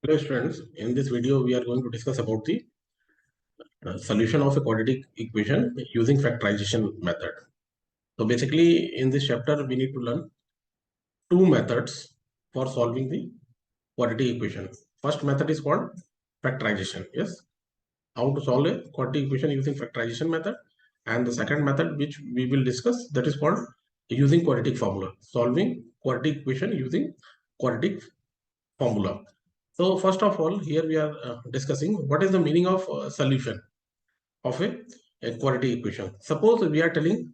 Hello students, in this video we are going to discuss about the solution of a quadratic equation using factorization method. So basically in this chapter we need to learn two methods for solving the quadratic equation. First method is called factorization. Yes, how to solve a quadratic equation using factorization method, and the second method which we will discuss, that is called using quadratic formula, solving quadratic equation using quadratic formula. So first of all, here we are discussing what is the meaning of solution of a quadratic equation. Suppose we are telling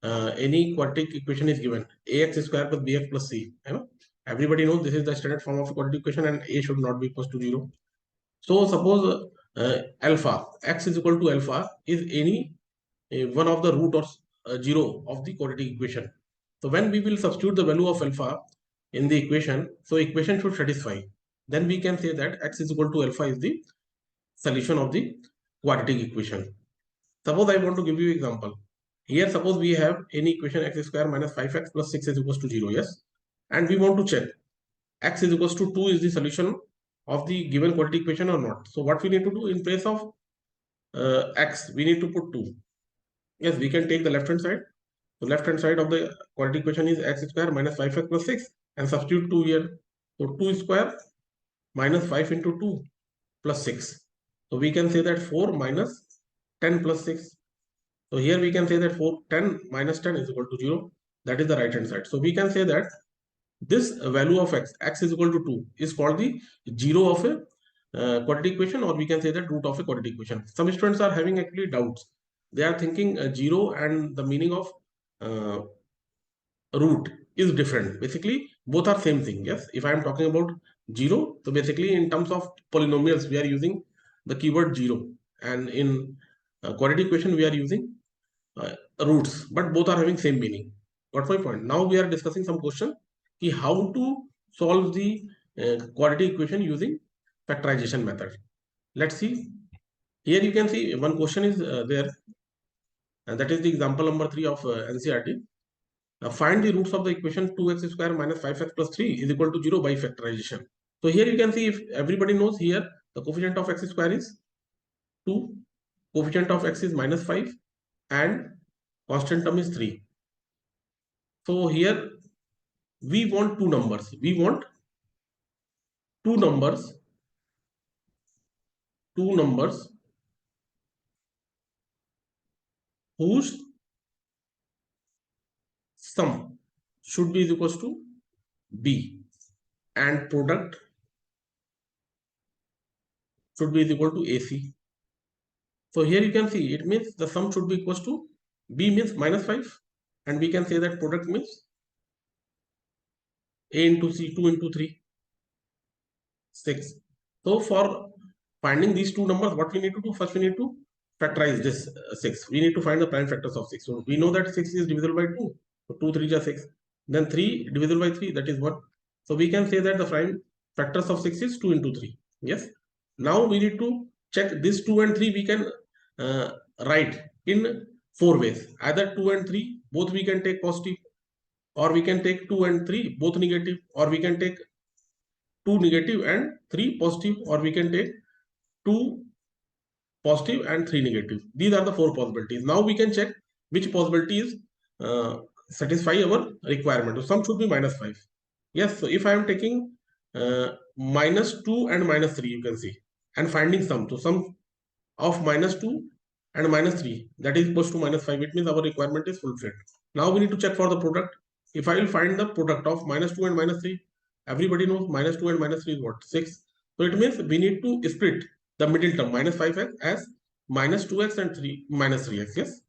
any quadratic equation is given ax square plus bx plus c. Everybody knows this is the standard form of a quadratic equation and a should not be equal to 0. So suppose alpha x is equal to alpha is any one of the root or 0 of the quadratic equation. So when we will substitute the value of alpha in the equation, so equation should satisfy. Then we can say that x is equal to alpha is the solution of the quadratic equation. Suppose I want to give you example. Here suppose we have any equation x square minus 5x plus 6 is equals to 0. Yes. And we want to check x is equals to 2 is the solution of the given quadratic equation or not. So what we need to do in place of x, we need to put 2. Yes, we can take the left hand side. So left hand side of the quadratic equation is x square minus 5x plus 6 and substitute 2 here. So 2 square minus 5 into 2 plus 6. So we can say that 4 minus 10 plus 6. So here we can say that 10 minus 10 is equal to 0. That is the right hand side. So we can say that this value of x is equal to 2 is called the 0 of a quadratic equation, or we can say that root of a quadratic equation. Some students are having actually doubts. They are thinking 0 and the meaning of root is different. Basically both are same thing. Yes, if I am talking about 0, so basically in terms of polynomials we are using the keyword 0, and in quadratic equation we are using roots, but both are having same meaning. Got my point? Now we are discussing some question ki how to solve the quadratic equation using factorization method. Let's see. Here you can see one question is there, and that is the example number 3 of NCERT. Find the roots of the equation 2x square minus 5x plus 3 is equal to 0 by factorization. So here you can see, if everybody knows, here the coefficient of x square is 2, coefficient of x is minus 5, and constant term is 3. So here we want two numbers. We want two numbers whose sum should be equals to b and product should be equal to AC. So here you can see it means the sum should be equals to b means minus 5, and we can say that product means a into c, 2 into 3, 6. So for finding these two numbers, what we need to do? First we need to factorize this 6. We need to find the prime factors of 6. So we know that 6 is divisible by 2. So 2 3 is 6. Then 3 divisible by 3, that is 1. So we can say that the prime factors of 6 is 2 into 3. Yes. Now we need to check this 2 and 3 we can write in 4 ways. Either 2 and 3 both we can take positive, or we can take 2 and 3 both negative, or we can take 2 negative and 3 positive, or we can take 2 positive and 3 negative. These are the 4 possibilities. Now we can check which possibilities satisfy our requirement. So sum should be minus 5. Yes, so if I am taking minus 2 and minus 3, you can see, and finding sum. So sum of minus 2 and minus 3, that is equals to minus 5. It means our requirement is fulfilled. Now we need to check for the product. If I will find the product of minus 2 and minus 3, everybody knows minus 2 and minus 3 is what? 6. So it means we need to split the middle term minus 5x as minus 2x and 3 minus 3x. Yes.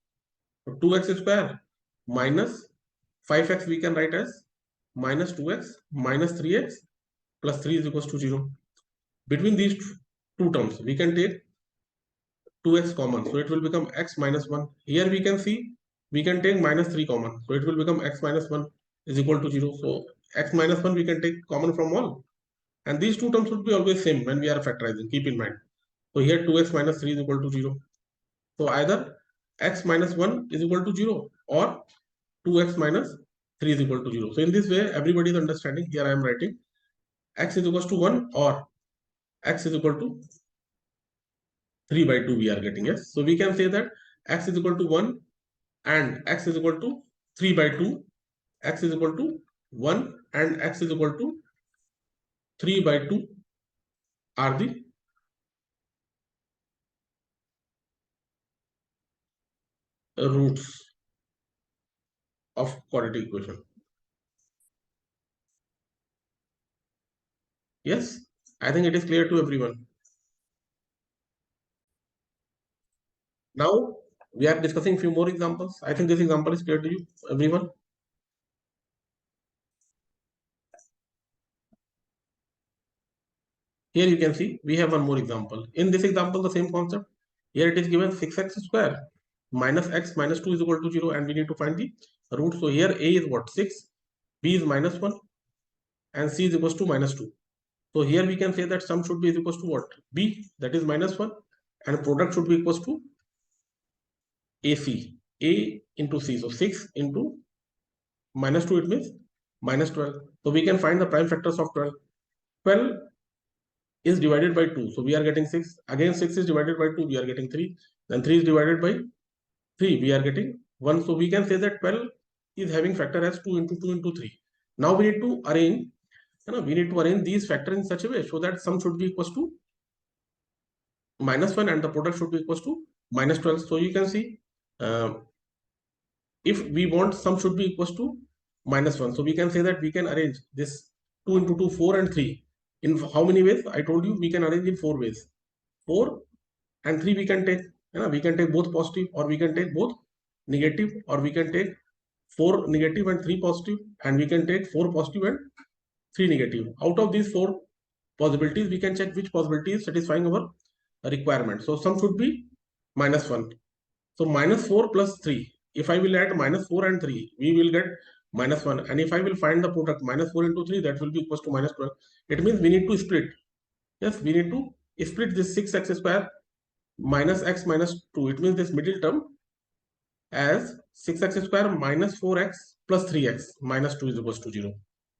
So 2x square minus 5x we can write as minus 2x minus 3x plus 3 is equals to 0. Between these two terms we can take 2x common, so it will become x minus 1. Here we can see we can take minus 3 common, so it will become x minus 1 is equal to 0. So x minus 1 we can take common from all, and these two terms should be always same when we are factorizing, keep in mind. So here 2x minus 3 is equal to 0. So either x minus 1 is equal to 0 or 2x minus 3 is equal to 0. So in this way everybody is understanding. Here I am writing x is equal to 1 or x is equal to 3 by 2 we are getting. Yes, so we can say that x is equal to 1 and x is equal to 3 by 2, x is equal to 1 and x is equal to 3 by 2 are the roots of quadratic equation. Yes, I think it is clear to everyone. Now we are discussing few more examples. I think this example is clear to you, everyone. Here you can see we have one more example. In this example, the same concept. Here it is given 6x square minus x minus 2 is equal to 0, and we need to find the root. So here a is what? 6, b is minus 1, and c is equals to minus 2. So here we can say that sum should be equals to what? B, that is minus 1, and product should be equals to AC, A into C. So 6 into minus 2, it means minus 12. So we can find the prime factors of 12. 12 is divided by 2. So we are getting 6. Again 6 is divided by 2. We are getting 3. Then 3 is divided by 3. We are getting 1. So we can say that 12 is having factor as 2 into 2 into 3. Now we need to arrange, these factors in such a way so that sum should be equals to minus 1 and the product should be equals to minus 12. So you can see, if we want sum should be equals to minus 1. So we can say that we can arrange this 2 into 2, 4 and 3. In how many ways? I told you we can arrange in 4 ways. 4 and 3 we can take. We can take both positive, or we can take both negative, or we can take 4 negative and 3 positive, and we can take 4 positive and 3 negative. Out of these 4 possibilities, we can check which possibility is satisfying our requirement. So sum should be minus 1. So minus 4 plus 3. If I will add minus 4 and 3, we will get minus 1. And if I will find the product minus 4 into 3, that will be equals to minus 12. It means we need to split. Yes, we need to split this 6x square minus x minus 2. It means this middle term as 6x square minus 4x plus 3x minus 2 is equals to 0.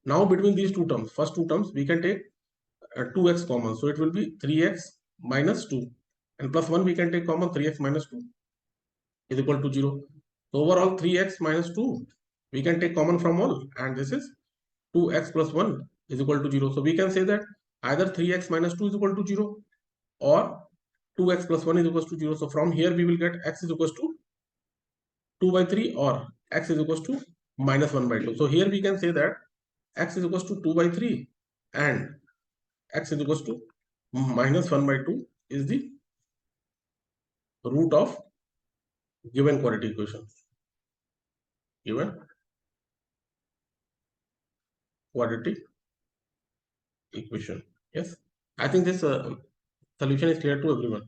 Now between these two terms, first two terms, we can take 2x common. So it will be 3x minus 2. And plus 1 we can take common, 3x minus 2 is equal to 0. So overall 3x minus 2 we can take common from all, and this is 2x plus 1 is equal to 0. So we can say that either 3x minus 2 is equal to 0 or 2x plus 1 is equal to 0. So from here we will get x is equal to 2 by 3 or x is equal to minus 1 by 2. So here we can say that x is equal to 2 by 3 and x is equal to minus 1 by 2 is the root of given quadratic equation. Given quadratic equation. Yes, I think this solution is clear to everyone.